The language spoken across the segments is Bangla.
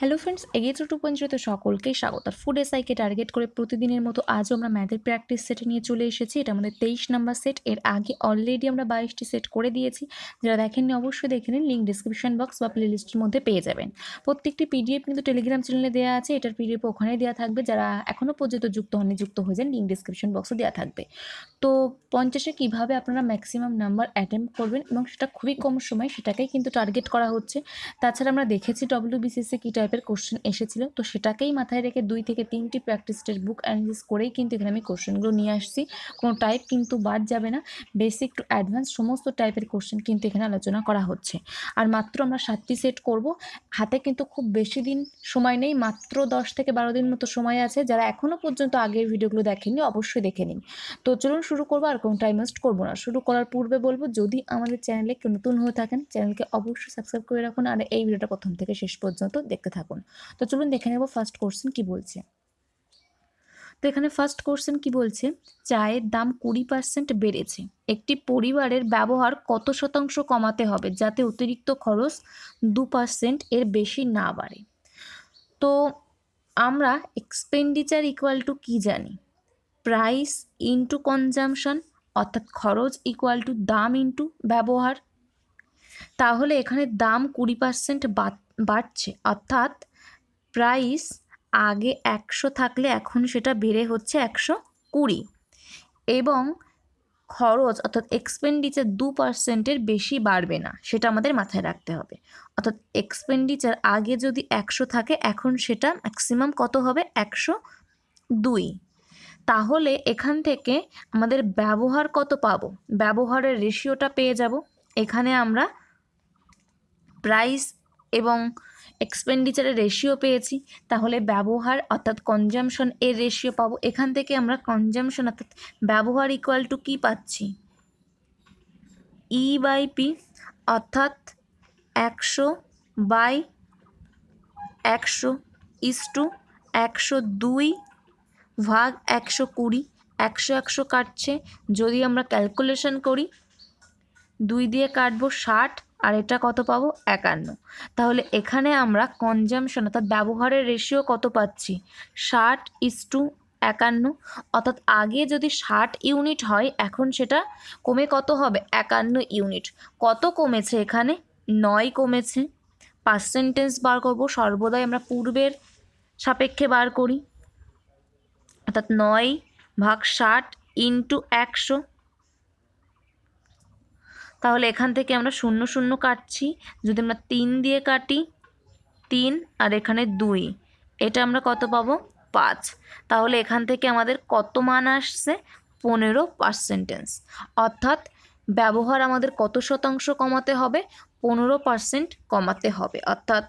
হ্যালো ফ্রেন্ডস, এগিয়ে চলো 2.0 সকলকেই স্বাগত। আর ফুড এসআইকে টার্গেট করে প্রতিদিনের মতো আজও আমরা ম্যাথের প্র্যাকটিস সেটে নিয়ে চলে এসেছি। এটা আমাদের 23 নাম্বার সেট। এর আগে অলরেডি আমরা 22টি সেট করে দিয়েছি। যারা দেখেননি অবশ্যই দেখে নিন, লিঙ্ক ডিসক্রিপশন বক্স বা প্লে লিস্টের মধ্যে পেয়ে যাবেন। প্রত্যেকটি পিডিএফ কিন্তু টেলিগ্রাম চ্যানেলে দেওয়া আছে, এটার পিডিএফ ওখানে দেওয়া থাকবে। যারা এখনও পর্যন্ত যুক্ত হননি, যুক্ত হয়ে যান, লিঙ্ক ডিসক্রিপশন বক্সে দেওয়া থাকবে। তো 50-এ কীভাবে আপনারা ম্যাক্সিমাম নাম্বার অ্যাটেম্প করবেন এবং সেটা খুবই কম সময়, সেটাকেই কিন্তু টার্গেট করা হচ্ছে। তাছাড়া আমরা দেখেছি WBCSE কী টাইপের কোশ্চেন এসেছিল, তো সেটাকেই মাথায় রেখে 2 থেকে 3টি প্র্যাকটিস টেস্ট বুক অ্যানালিসিস করেই কিন্তু এখানে আমি কোশ্চেনগুলো নিয়ে আসছি। কোনো টাইপ কিন্তু বাদ যাবে না, বেসিক টু অ্যাডভান্স সমস্ত টাইপের কোশ্চেন কিন্তু এখানে আলোচনা করা হচ্ছে। আর মাত্র আমরা 7টি সেট করব। হাতে কিন্তু খুব বেশি দিন সময় নেই, মাত্র 10 থেকে 12 দিন মতো সময় আছে। যারা এখনও পর্যন্ত আগের ভিডিওগুলো দেখেননি অবশ্যই দেখে নিন। তো চলুন শুরু করবো, আর কোনো টাইম ওয়েস্ট করবো না। শুরু করার পূর্বে বলবো, যদি আমাদের চ্যানেলে কেউ নতুন হয়ে থাকেন, চ্যানেলকে অবশ্যই সাবস্ক্রাইব করে রাখুন আর এই ভিডিওটা প্রথম থেকে শেষ পর্যন্ত দেখতে থাকুন। তো চলুন দেখে নেব ফার্স্ট কোশ্চেন কি বলছে। তো এখানে ফার্স্ট কোশ্চেন কি বলছে, চায়ের দাম 20% বেড়েছে। একটি পরিবারের ব্যবহার কত শতাংশ কমাতে হবে যাতে অতিরিক্ত খরচ 2% এর বেশি না বাড়ে? তো আমরা এক্সপেন্ডিচার ইকুয়াল টু কী জানি? প্রাইস ইন্টু কনজামশন, অর্থাৎ খরচ ইকুয়াল টু দাম ইন্টু ব্যবহার। তাহলে এখানে দাম 20% বাড়ছে, অর্থাৎ প্রাইস আগে 100 থাকলে এখন সেটা বেড়ে হচ্ছে 120, এবং খরচ অর্থাৎ এক্সপেন্ডিচার 2%-এর বেশি বাড়বে না, সেটা আমাদের মাথায় রাখতে হবে। অর্থাৎ এক্সপেন্ডিচার আগে যদি 100 থাকে, এখন সেটা ম্যাক্সিমাম কত হবে? 102। তাহলে এখান থেকে আমাদের ব্যবহার কত পাবো? ব্যবহারের রেশিওটা পেয়ে যাব। এখানে আমরা প্রাইস এবং এক্সপেন্ডিচারের রেশিও পেয়েছি, তাহলে ব্যবহার অর্থাৎ কনজামশন এর রেশিও পাবো। এখান থেকে আমরা কনজামশন অর্থাৎ ব্যবহার ইকুয়াল টু কী পাচ্ছি? E/P, অর্থাৎ 100/100 ইস টু 102 ভাগ 120। 100 কাটছে, যদি আমরা ক্যালকুলেশন করি 2 দিয়ে কাটবো 60, আর এটা কত পাবো? 51। তাহলে এখানে আমরা কনজামশন অর্থাৎ ব্যবহারের রেশিও কত পাচ্ছি? 60:51, অর্থাৎ আগে যদি 60 ইউনিট হয়, এখন সেটা কমে কত হবে? 51 ইউনিট। কত কমেছে? এখানে 9 কমেছে। পার্সেন্টেজ বার করবো, সর্বদাই আমরা পূর্বের সাপেক্ষে বার করি, অর্থাৎ 9/60 ইন্টু 100। তাহলে এখান থেকে আমরা 0 0 কাটছি, যদি আমরা 3 দিয়ে কাটি 3, আর এখানে 2, এটা আমরা কত পাবো? 5। তাহলে এখান থেকে আমাদের কত মান আসছে? 15%। অর্থাৎ ব্যবহার আমাদের কত শতাংশ কমাতে হবে? 15% কমাতে হবে, অর্থাৎ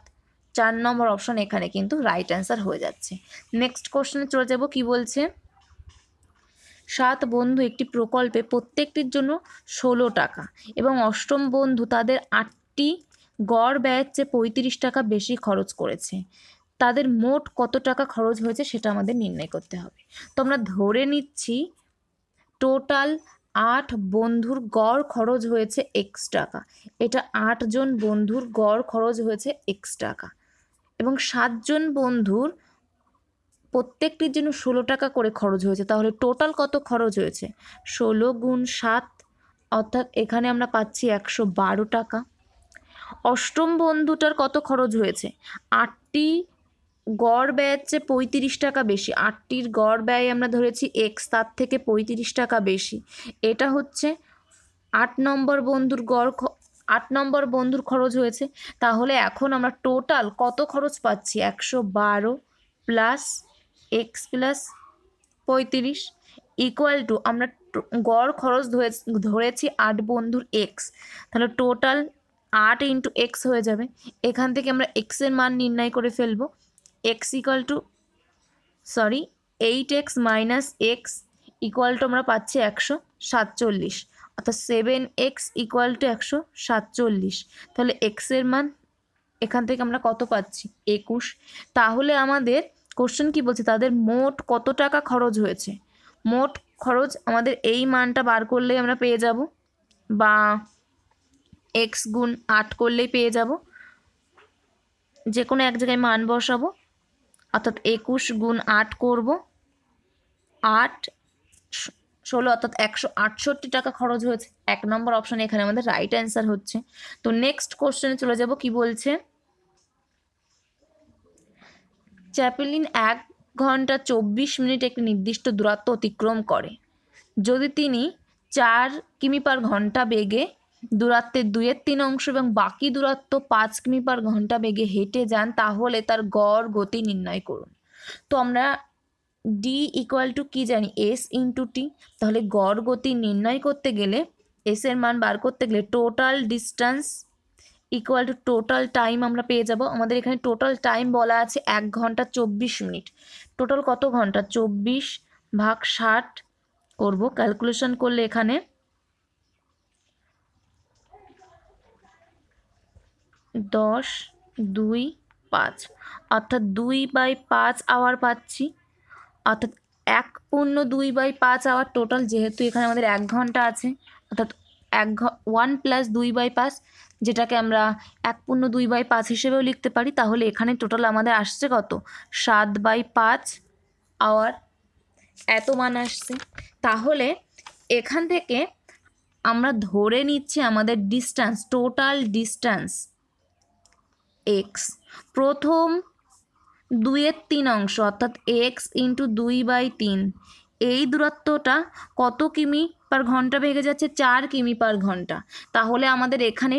4 নম্বর অপশন এখানে কিন্তু রাইট অ্যান্সার হয়ে যাচ্ছে। নেক্সট কোশ্চেনে চলে যাব। কি বলছে? 7 বন্ধু একটি প্রকল্পে প্রত্যেকটির জন্য 16 টাকা এবং অষ্টম বন্ধু তাদের 8টি গড় ব্যয়ের চেয়ে 35 টাকা বেশি খরচ করেছে। তাদের মোট কত টাকা খরচ হয়েছে সেটা আমাদের নির্ণয় করতে হবে। তো আমরা ধরে নিচ্ছি টোটাল 8 বন্ধুর গড় খরচ হয়েছে x টাকা। এটা 8 জন বন্ধুর গড় খরচ হয়েছে x টাকা, এবং 7 জন বন্ধুর প্রত্যেকটির জন্য 16 টাকা করে খরচ হয়েছে। তাহলে টোটাল কত খরচ হয়েছে? 16 গুণ 7, অর্থাৎ এখানে আমরা পাচ্ছি 112 টাকা। অষ্টম বন্ধুটার কত খরচ হয়েছে? 8টি গড় ব্যয়ের চেয়ে 35 টাকা বেশি। 8টির গড় ব্যয় আমরা ধরেছি x, তার থেকে 35 টাকা বেশি। এটা হচ্ছে 8 নম্বর বন্ধুর 8 নম্বর বন্ধুর খরচ হয়েছে। তাহলে এখন আমরা টোটাল কত খরচ পাচ্ছি? 112 plus x plus 35 equal to আমরা গড় খরচ ধরেছি 8 বন্ধুর x, তাহলে টোটাল 8 ইন্টু x হয়ে যাবে। এখান থেকে আমরা x এর মান নির্ণয় করে ফেলবো। x equal to 8x minus x equal to আমরা পাচ্ছি 147, অর্থাৎ 7x ইকুয়াল টু 147। তাহলে x এর মান এখান থেকে আমরা কত পাচ্ছি? 21। তাহলে আমাদের কোশ্চেন কি বলছে? তাদের মোট কত টাকা খরচ হয়েছে? মোট খরচ আমাদের এই মানটা বার করলেই আমরা পেয়ে যাব, বা x গুণ 8 করলেই পেয়ে যাব। যে কোনো এক জায়গায় মান বসাবো, অর্থাৎ 21 গুণ 8 করব, 8 16 অর্থাৎ 168 টাকা খরচ হয়েছে। 1 নম্বর অপশান এখানে আমাদের রাইট অ্যান্সার হচ্ছে। তো নেক্সট কোশ্চেনে চলে যাব, কি বলছে, চ্যাপলিন 1 ঘন্টা 24 মিনিট একটি নির্দিষ্ট দূরত্ব অতিক্রম করে। যদি তিনি 4 কিমি পার ঘন্টা বেগে দূরত্বের 2/3 অংশ এবং বাকি দূরত্ব 5 কিমি পার ঘন্টা বেগে হেঁটে যান, তাহলে তার গড় গতি নির্ণয় করুন। তো আমরা ডি ইকুয়াল টু কী জানি, এস ইন্টু টি। তাহলে গড় গতি নির্ণয় করতে গেলে, এস এর মান বার করতে গেলে total distance equal to total time আমরা পেয়ে যাব। আমাদের এখানে টোটাল টাইম বলা আছে 1 ঘন্টা 24 মিনিট। টোটাল কত ঘন্টা, 24 ভাগ 60 করব। ক্যালকুলেশন করলে এখানে 10, 2, 5 অর্থাৎ 2/5 আওয়ার পাচ্ছি। অর্থাৎ 1/2/5 আওয়ার টোটাল, যেহেতু এখানে আমাদের 1 ঘন্টা আছে, অর্থাৎ 1 + 2/5, যেটাকে আমরা 1/2/5 হিসেবেও লিখতে পারি। তাহলে এখানে টোটাল আমাদের আসছে কত, 7/5 আওয়ার, এত মান আসছে। তাহলে এখান থেকে আমরা ধরে নিচ্ছি আমাদের ডিস্টেন্স, টোটাল ডিস্টেন্স এক্স, প্রথম 2/3 অংশ অর্থাৎ এক্স ইন্টু 2/3, এই দূরত্বটা কত কিমি পার ঘন্টা বেগে যাচ্ছে, 4 কিমি পার ঘন্টা। তাহলে আমাদের এখানে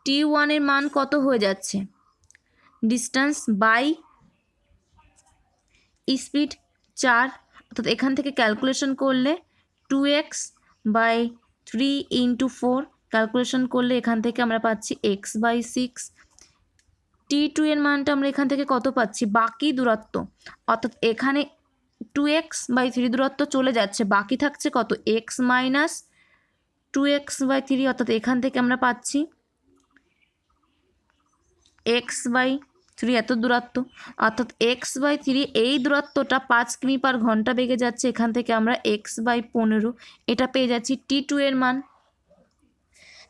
T1 এর মান কত হয়ে যাচ্ছে, ডিস্টেন্স বাই স্পিড 4, অর্থাৎ এখান থেকে ক্যালকুলেশন করলে 2x/3 × 4, ক্যালকুলেশন করলে এখান থেকে আমরা পাচ্ছি x/6। T2 এর মানটা আমরা এখান থেকে কত পাচ্ছি, বাকি দূরত্ব, অর্থাৎ এখানে 2x/3 দূরত্ব চলে যাচ্ছে, বাকি থাকছে কত, x - 2x/3, অর্থাৎ এখান থেকে আমরা পাচ্ছি x/3 এত দূরত্ব, অর্থাৎ x/3 এই দূরত্বটা 5 কিমি পার ঘন্টা বেগে যাচ্ছে। এখান থেকে আমরা x/15 এটা পেয়ে যাচ্ছি T2 এর মান।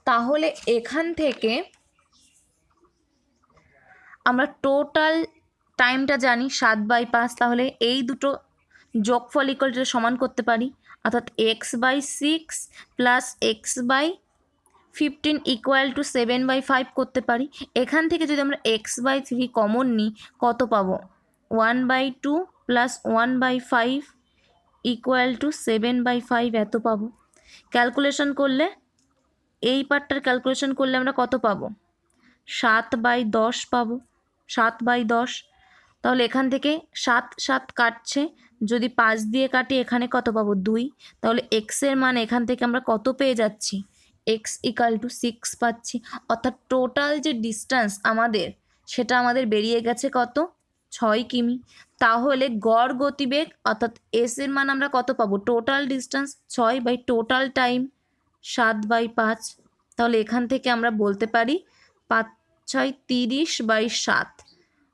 তাহলে এখান থেকে আমরা টোটাল টাইমটা জানি 7/5, তাহলে এই দুটো যোগফল ইকুয়ালটা সমান করতে পারি, অর্থাৎ x/6 plus x/15 equal to 7/5 করতে পারি। এখান থেকে যদি আমরা x/3 কমন নিই, কত পাবো, 1/2 প্লাস 1/5 ইকুয়াল টু 7/5 এত পাবো। ক্যালকুলেশন করলে, এই পার্টটার ক্যালকুলেশন করলে আমরা কত পাবো, 7/10 পাবো, 7/10। তাহলে এখান থেকে 7 7 কাটছে, যদি 5 দিয়ে কাটি এখানে কত পাবো, 2। তাহলে এক্সের মান এখান থেকে আমরা কত পেয়ে যাচ্ছি, এক্স ইকাল টু 6 পাচ্ছি। অর্থাৎ টোটাল যে ডিস্টেন্স আমাদের, সেটা আমাদের বেরিয়ে গেছে কত, 6 কিমি। তাহলে গড় গতিবেগ অর্থাৎ এস এর মান আমরা কত পাবো, টোটাল ডিস্টেন্স 6 টোটাল টাইম 7/5। তাহলে এখান থেকে আমরা বলতে পারি 5 6 30/7,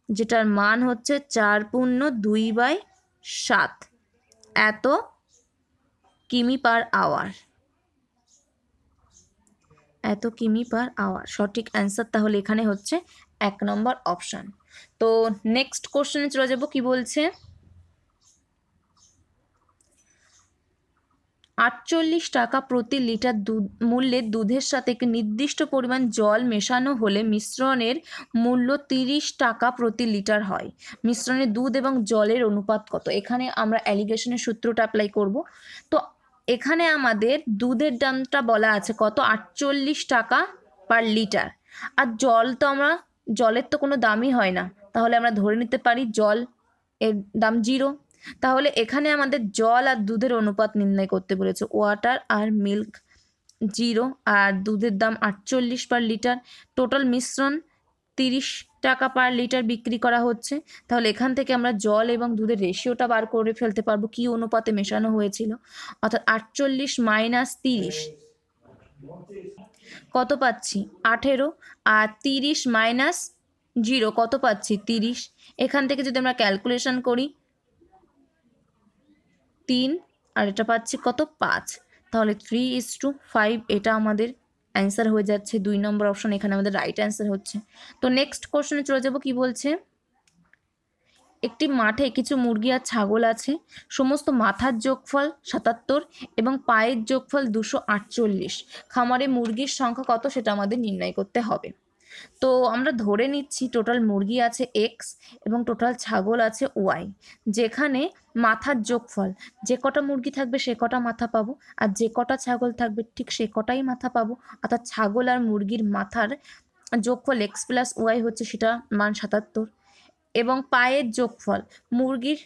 যেটার মান হচ্ছে 4/2/7 এত কিমি পার আওয়ার, এত কিমি পার আওয়ার সঠিক অ্যান্সার। তাহলে এখানে হচ্ছে 1 নম্বর অপশান। তো নেক্সট কোশ্চেনে চলে যাব, কি বলছে, 48 টাকা প্রতি লিটার মূল্যের দুধের সাথে একটি নির্দিষ্ট পরিমাণ জল মেশানো হলে মিশ্রণের মূল্য 30 টাকা প্রতি লিটার হয়। মিশ্রণে দুধ এবং জলের অনুপাত কত? এখানে আমরা অ্যালিগেশনের সূত্রটা অ্যাপ্লাই করব। তো এখানে আমাদের দুধের দামটা বলা আছে কত, 48 টাকা পার লিটার। আর জল তো জলের তো কোনো দামই হয় না, তাহলে আমরা ধরে নিতে পারি জল এর দাম 0। তাহলে এখানে আমাদের জল আর দুধের অনুপাত নির্ণয় করতে বলেছে, ওয়াটার আর মিল্ক 0, আর দুধের দাম 48 পার লিটার। টোটাল মিশ্রণ 30 টাকা পার লিটার বিক্রি করা হচ্ছে। তাহলে এখান থেকে আমরা জল এবং দুধের রেশিওটা বার করে ফেলতে পারবো, কী অনুপাতে মেশানো হয়েছিল। অর্থাৎ 48 - 30 কত পাচ্ছি, 18, আর 30 - 0 কত পাচ্ছি, 30। এখান থেকে যদি আমরা ক্যালকুলেশন করি 3, আর এটা পাচ্ছি কত, 5। তাহলে 3:5 এটা আমাদের অ্যান্সার হয়ে যাচ্ছে 2 নম্বর অপশন এখানে আমাদের রাইট অ্যান্সার হচ্ছে। তো নেক্সট কোশ্চেনে চলে যাব, কি বলছে, একটি মাঠে কিছু মুরগি আর ছাগল আছে, সমস্ত মাথার যোগফল 77 এবং পায়ের যোগফল 248। খামারে মুরগির সংখ্যা কত সেটা আমাদের নির্ণয় করতে হবে। তো আমরা ধরে নিচ্ছি টোটাল মুরগি আছে এক্স এবং টোটাল ছাগল আছে ওয়াই, যেখানে মাথার যোগফল যে কটা মুরগি থাকবে সে কটা মাথা পাবো, আর যে কটা ছাগল থাকবে ঠিক সে কটাই মাথা পাবো। অর্থাৎ ছাগল আর মুরগির মাথার যোগফল এক্স প্লাস ওয়াই হচ্ছে, সেটা মান 77। এবং পায়ের যোগফল, মুরগির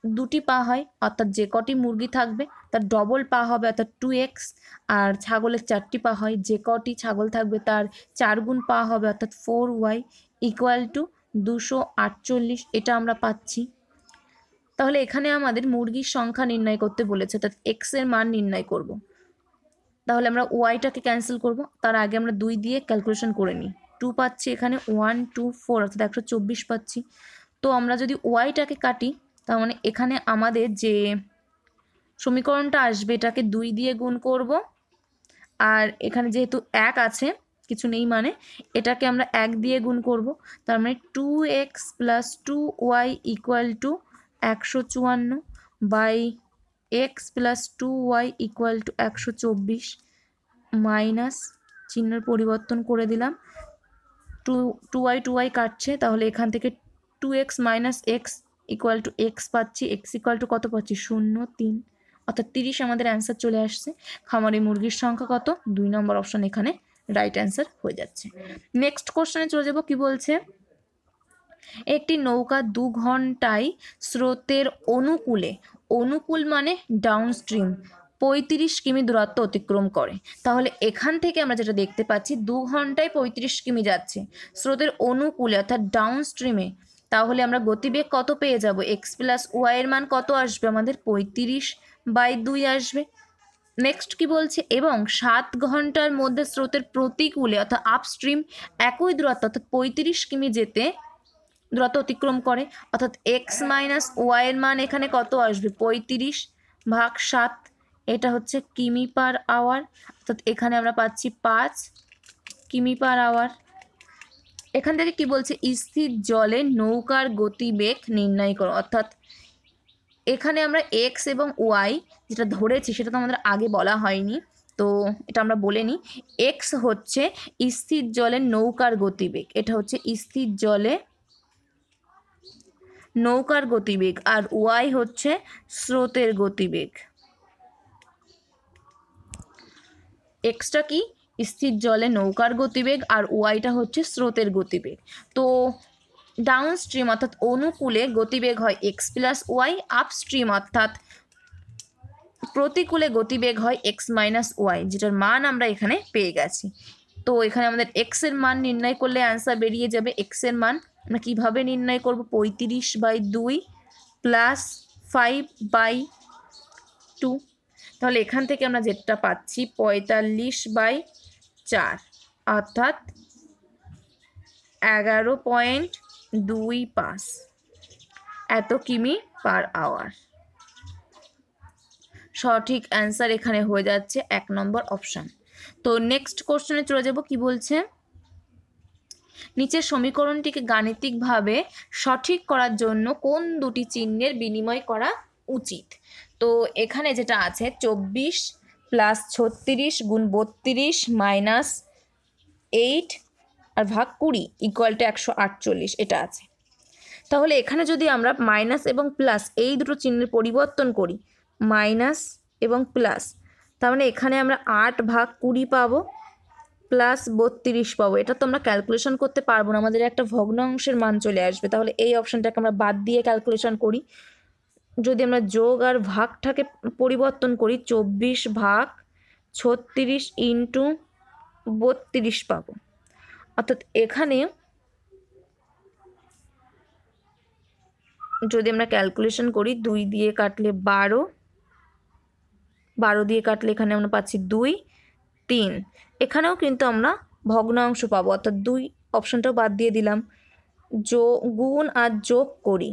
2টি পা হয়, অর্থাৎ যে কটি মুরগি থাকবে তার ডবল পা হবে, অর্থাৎ 2x। আর ছাগলের 4টি পা হয়, যে কটি ছাগল থাকবে তার 4 গুণ পা হবে, অর্থাৎ 4y ইকুয়াল টু 248। এটা আমরা পাচ্ছি। তাহলে এখানে আমাদের মুরগির সংখ্যা নির্ণয় করতে বলেছে, অর্থাৎ এক্স এর মান নির্ণয় করব। তাহলে আমরা ওয়াইটাকে ক্যান্সেল করব, তার আগে আমরা 2 দিয়ে ক্যালকুলেশন করে নিই। 2 পাচ্ছি এখানে, 1 2 4 অর্থাৎ 124 পাচ্ছি। তো আমরা যদি ওয়াইটাকে কাটি, তার মানে এখানে আমাদের যে সমীকরণটা আসবে এটাকে 2 দিয়ে গুণ করব, আর এখানে যেহেতু 1 আছে কিছু নেই মানে এটাকে আমরা 1 দিয়ে গুণ করব। তার মানে 2x plus 2y equal to 154 by X plus 2y equal to 124 minus চিহ্নের পরিবর্তন করে দিলাম। 2y কাটছে, তাহলে এখান থেকে 2x minus x equal to x পাচ্ছি। এক্স ইকুয়াল টু কত পাচ্ছি, 0 3, অর্থাৎ 30 আমাদের অ্যান্সার চলে আসছে। খামারে মুরগির সংখ্যা কত, 2 নম্বর অপশন এখানে রাইট অ্যান্সার হয়ে যাচ্ছে। নেক্সট কোশ্চেনে চলে যাব, কি বলছে, একটি নৌকা 2 ঘন্টায় স্রোতের অনুকূল মানে ডাউনস্ট্রিম 35 কিমি দূরত্ব অতিক্রম করে। তাহলে এখান থেকে আমরা যেটা দেখতে পাচ্ছি 2 ঘন্টায় 35 কিমি যাচ্ছে স্রোতের অনুকূলে অর্থাৎ ডাউনস্ট্রিমে। তাহলে আমরা গতিবেগ কত পেয়ে যাব, এক্স প্লাস ওয়াই এর মান কত আসবে আমাদের, 35/2 আসবে। নেক্সট কি বলছে, এবং 7 ঘন্টার মধ্যে স্রোতের প্রতিকূলে অর্থাৎ আপস্ট্রিম একই দূরত্ব অর্থাৎ 35 কিমি যেতে দূরত্ব অতিক্রম করে, অর্থাৎ এক্স মাইনাস ওয়াই এর মান এখানে কত আসবে, 35/7, এটা হচ্ছে কিমি পার আওয়ার, অর্থাৎ এখানে আমরা পাচ্ছি 5 কিমি পার আওয়ার। এখান থেকে কি বলছে, স্থির জলে নৌকার গতিবেগ নির্ণয় করো, অর্থাৎ এখানে আমরা এক্স এবং ওয়াই যেটা ধরেছি সেটা তো আমাদের আগে বলা হয়নি, তো এটা আমরা বলে নিই। এক্স হচ্ছে স্থির জলে নৌকার গতিবেগ, এটা হচ্ছে স্থির জলে নৌকার গতিবেগ, আর ওয়াই হচ্ছে স্রোতের গতিবেগ। এক্সটা কি, স্থির জলে নৌকার গতিবেগ, আর ওয়াইটা হচ্ছে স্রোতের গতিবেগ। তো ডাউনস্ট্রিম অর্থাৎ অনুকূলে গতিবেগ হয় এক্স প্লাস ওয়াই, আপস্ট্রিম অর্থাৎ প্রতিকূলে গতিবেগ হয় এক্স মাইনাস ওয়াই, যেটার মান আমরা এখানে পেয়ে গেছি। তো এখানে আমাদের এক্স এর মান নির্ণয় করলে অ্যান্সার বেরিয়ে যাবে। এক্স এর মান আমরা কীভাবে নির্ণয় করব, 35/2 প্লাস 5/2। তাহলে এখান থেকে আমরা যেটা পাচ্ছি 45/4 অর্থাৎ 11.25 এত কিমি পার আওয়ার। সঠিক অ্যান্সার এখানে হয়ে যাচ্ছে 1 নম্বর অপশান। তো নেক্সট কোশ্চেনে চলে যাব, কি বলছে, নিচের সমীকরণটিকে গাণিতিকভাবে সঠিক করার জন্য কোন দুটি চিহ্নের বিনিময় করা উচিত। তো এখানে যেটা আছে 24 প্লাস 36 গুণ 32 মাইনাস 8 আর ভাগ 20 ইকুয়াল টু 148 এটা আছে। তাহলে এখানে যদি আমরা মাইনাস এবং প্লাস এই দুটো চিহ্নের পরিবর্তন করি, মাইনাস এবং প্লাস, তার মানে এখানে আমরা 8/20 পাবো প্লাস 32 পাবো। এটা তো আমরা ক্যালকুলেশন করতে পারবো না, আমাদের একটা ভগ্নাংশের মান চলে আসবে। তাহলে এই অপশানটাকে আমরা বাদ দিয়ে ক্যালকুলেশন করি। যদি আমরা যোগ আর ভাগটাকে পরিবর্তন করি, 24/36 ইন্টু 32 পাবো। অর্থাৎ এখানে যদি আমরা ক্যালকুলেশন করি, 2 দিয়ে কাটলে 12, 12 দিয়ে কাটলে এখানে আমরা পাচ্ছি 2 3। এখানেও কিন্তু আমরা ভগ্নাংশ পাবো, অর্থাৎ 2 অপশানটাও বাদ দিয়ে দিলাম। গুণ আর যোগ করি,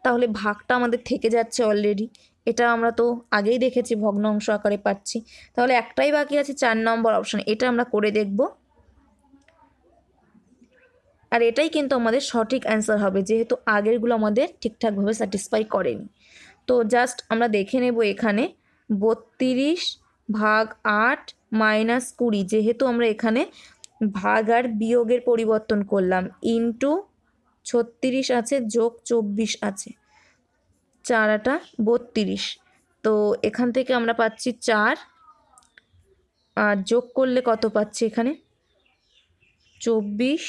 তাহলে ভাগটা আমাদের থেকে যাচ্ছে অলরেডি, এটা আমরা তো আগেই দেখেছি ভগ্ন অংশ আকারে পাচ্ছি। তাহলে একটাই বাকি আছে 4 নম্বর অপশন, এটা আমরা করে দেখব। আর এটাই কিন্তু আমাদের সঠিক অ্যান্সার হবে, যেহেতু আগেরগুলো আমাদের ঠিকঠাকভাবে স্যাটিসফাই করেনি। তো জাস্ট আমরা দেখে নেব এখানে 32 ভাগ 8 মাইনাস 20, যেহেতু আমরা এখানে ভাগ আর বিয়োগের পরিবর্তন করলাম, ইন্টু 36 আছে যোগ 24 আছে, 4 8 32। তো এখান থেকে আমরা পাচ্ছি 4, আর যোগ করলে কত পাচ্ছি এখানে 24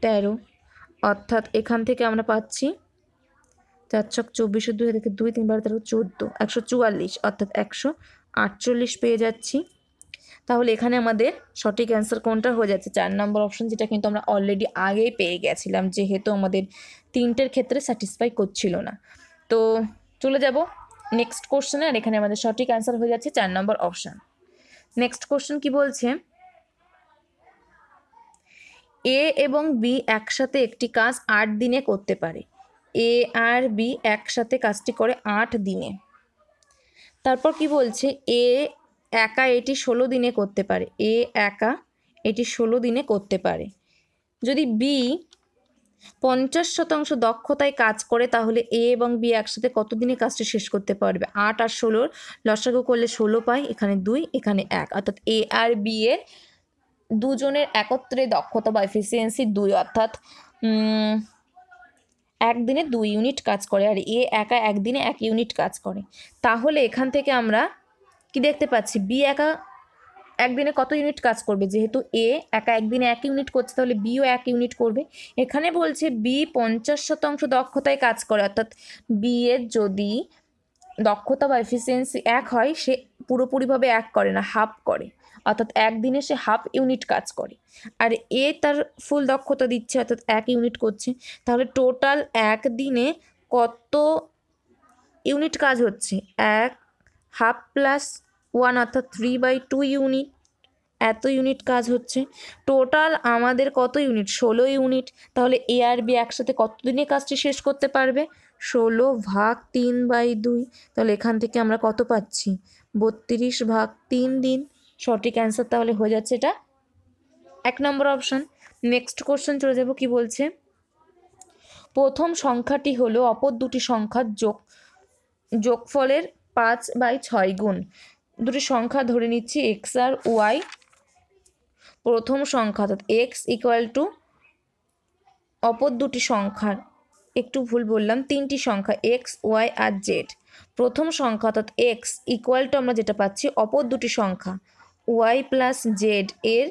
13, অর্থাৎ এখান থেকে আমরা পাচ্ছি 4 ছক 24, 2 থেকে 2 3 12 13 14, 144, অর্থাৎ 148 পেয়ে যাচ্ছি। তাহলে এখানে আমাদের সঠিক অ্যান্সার কোনটা হয়ে যাচ্ছে 4 নম্বর অপশন, যেটা কিন্তু আমরা অলরেডি আগেই পেয়ে গেছিলাম, যেহেতু আমাদের 3টের ক্ষেত্রে স্যাটিসফাই করছিল না। তো চলে যাব নেক্সট কোশ্চেনে, আর এখানে আমাদের সঠিক অ্যান্সার হয়ে যাচ্ছে 4 নম্বর অপশন। নেক্সট কোশ্চেন কি বলছে, এ এবং বি একসাথে একটি কাজ 8 দিনে করতে পারে। এ আর বি একসাথে কাজটি করে 8 দিনে। তারপর কি বলছে, এ একা এটি 16 দিনে করতে পারে। এ একা এটি 16 দিনে করতে পারে। যদি বি 50% দক্ষতায় কাজ করে, তাহলে এ এবং বি একসাথে কত দিনে কাজটি শেষ করতে পারবে? 8 আর 16 লসাগু করলে 16 পাই, এখানে 2 এখানে 1, অর্থাৎ এ আর বি এর দুজনের একত্রে দক্ষতা বা এফিসিয়েন্সি 2, অর্থাৎ একদিনে 2 ইউনিট কাজ করে, আর এ একা একদিনে 1 ইউনিট কাজ করে। তাহলে এখান থেকে আমরা কি দেখতে পাচ্ছি, বি একা একদিনে কত ইউনিট কাজ করবে? যেহেতু এ একা একদিনে 1 ইউনিট করছে, তাহলে বিও 1 ইউনিট করবে। এখানে বলছে বি 50% দক্ষতায় কাজ করে, অর্থাৎ বি এর যদি দক্ষতা বা এফিসিয়েন্সি 1 হয়, সে পুরোপুরিভাবে 1 করে না, হাফ করে, অর্থাৎ একদিনে সে হাফ ইউনিট কাজ করে। আর এ তার ফুল দক্ষতা দিচ্ছে, অর্থাৎ 1 ইউনিট করছে। তাহলে টোটাল একদিনে কত ইউনিট কাজ হচ্ছে? 1 হাফ প্লাস 1, অর্থাৎ 3/2 ইউনিট, এত ইউনিট কাজ হচ্ছে। টোটাল আমাদের কত ইউনিট? 16 ইউনিট। তাহলে এ আর বি একসাথে কত দিনে কাজটি শেষ করতে পারবে? 16 ভাগ 3/2। তাহলে এখান থেকে আমরা কত পাচ্ছি? 32 ভাগ 3 দিন। সঠিক অ্যান্সার তাহলে হয়ে যাচ্ছে এটা 1 নম্বর অপশন। নেক্সট কোশ্চেন চলে যাব, কি বলছে, প্রথম সংখ্যাটি হলো অপর দুটি সংখ্যার যোগফলের 5/6 গুণ। দুটি সংখ্যা ধরে নিচ্ছি এক্স আর ওয়াই। প্রথম সংখ্যা অর্থাৎ এক্স ইকুয়াল টু অপর দুটি সংখ্যার, একটু ভুল বললাম, 3টি সংখ্যা এক্স ওয়াই আর জেড। প্রথম সংখ্যা অর্থাৎ এক্স ইকুয়াল টু আমরা যেটা পাচ্ছি অপর দুটি সংখ্যা ওয়াই প্লাস জেড এর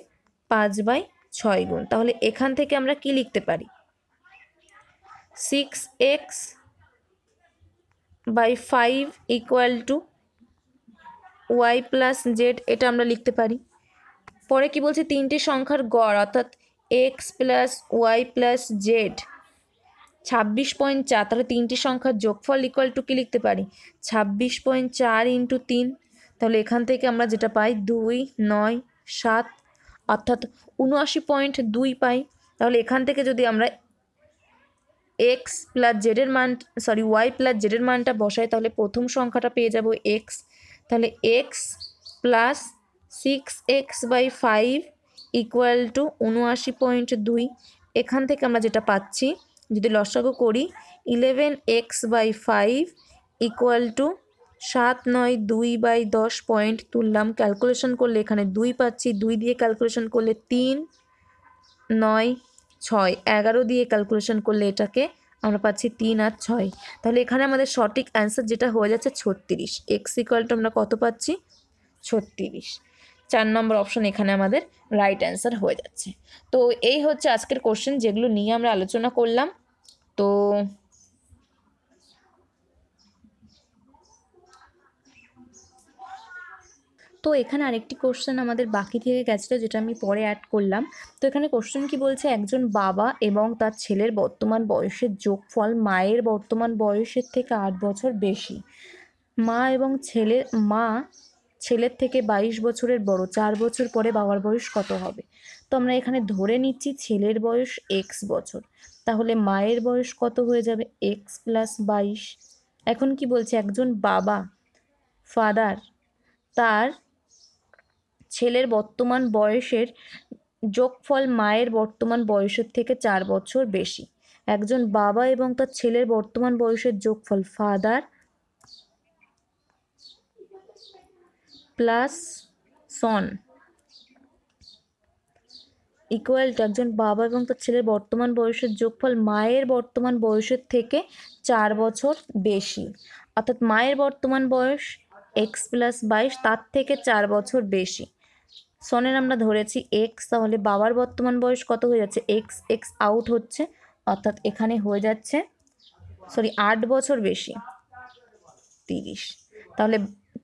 5/6 গুণ। তাহলে এখান থেকে আমরা কি লিখতে পারি? 6x/5 equal to Y plus Z, এটা আমরা লিখতে পারি। পরে কি বলছে, 3টে সংখ্যার গড় অর্থাৎ X plus Y plus Z 26.4। তাহলে 3টি সংখ্যার যোগফল ইকুয়াল টু কি লিখতে পারি? 26.4 ইন্টু 3। তাহলে এখান থেকে আমরা যেটা পাই 2 9 7, অর্থাৎ 79.2 পাই। তাহলে এখান থেকে যদি আমরা এক্স প্লাস জেডের মান, ওয়াই প্লাস জেডের মানটা বসাই, তাহলে প্রথম সংখ্যাটা পেয়ে যাব এক্স। তাহলে x plus 6x/5 equal two 79.2। এখান থেকে আমরা যেটা পাচ্ছি, যদি লসাগু করি, 11x/5 ইকুয়াল টু 7 9 2/10 পয়েন্ট তুললাম, ক্যালকুলেশন করলে এখানে 2 পাচ্ছি, 2 দিয়ে ক্যালকুলেশন করলে 3 9 6, 11 দিয়ে ক্যালকুলেশন করলে এটাকে আমরা পাচ্ছি 3 আর 6। তাহলে এখানে আমাদের সঠিক অ্যান্সার যেটা হয়ে যাচ্ছে 36। এক্স ইকুয়াল টু আমরা কত পাচ্ছি? 36। 4 নম্বর অপশন এখানে আমাদের রাইট অ্যান্সার হয়ে যাচ্ছে। তো এই হচ্ছে আজকের কোশ্চেন, যেগুলো নিয়ে আমরা আলোচনা করলাম। তো এখানে আরেকটি কোশ্চেন আমাদের বাকি থেকে গেছিলো, যেটা আমি পরে অ্যাড করলাম। তো এখানে কোশ্চেন কি বলছে, একজন বাবা এবং তার ছেলের বর্তমান বয়সের যোগফল মায়ের বর্তমান বয়সের থেকে 8 বছর বেশি। মা ছেলের থেকে 22 বছরের বড়, 4 বছর পরে বাবার বয়স কত হবে? তো আমরা এখানে ধরে নিচ্ছি ছেলের বয়স এক্স বছর, তাহলে মায়ের বয়স কত হয়ে যাবে? X plus 22। এখন কি বলছে, একজন বাবা ফাদার তার ছেলের বর্তমান বয়সের যোগফল মায়ের বর্তমান বয়সের থেকে 4 বছর বেশি। একজন বাবা এবং তার ছেলের বর্তমান বয়সের যোগফল father plus Son equal to একজন বাবা এবং তার ছেলের বর্তমান বয়সের যোগফল মায়ের বর্তমান বয়সের থেকে 4 বছর বেশি, অর্থাৎ মায়ের বর্তমান বয়স এক্স প্লাস 22, তার থেকে 4 বছর বেশি। সনের আমরা ধরেছি এক্স, তাহলে বাবার বর্তমান বয়স কত হয়ে যাচ্ছে? এক্স এক্স আউট হচ্ছে, অর্থাৎ এখানে হয়ে যাচ্ছে 8 বছর বেশি 30। তাহলে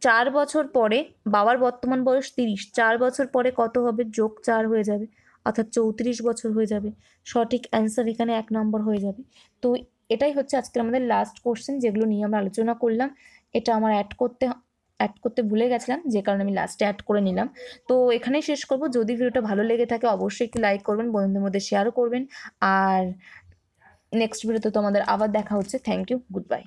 4 বছর পরে বাবার বর্তমান বয়স 30, 4 বছর পরে কত হবে? যোগ 4 হয়ে যাবে, অর্থাৎ 34 বছর হয়ে যাবে। সঠিক অ্যান্সার এখানে 1 নম্বর হয়ে যাবে। তো এটাই হচ্ছে আজকের আমাদের লাস্ট কোশ্চেন, যেগুলো নিয়ে আমরা আলোচনা করলাম। এটা আমার অ্যাড করতে ভুলে গেছিলাম, যে কারণে আমি লাস্টে অ্যাড করে নিলাম। তো এখানেই শেষ করব। যদি ভিডিওটা ভালো লেগে থাকে অবশ্যই একটু লাইক করবেন, বন্ধুদের মধ্যে শেয়ারও করবেন। আর নেক্সট ভিডিওতে তোমাদের আবার দেখা হচ্ছে। Thank you, good bye.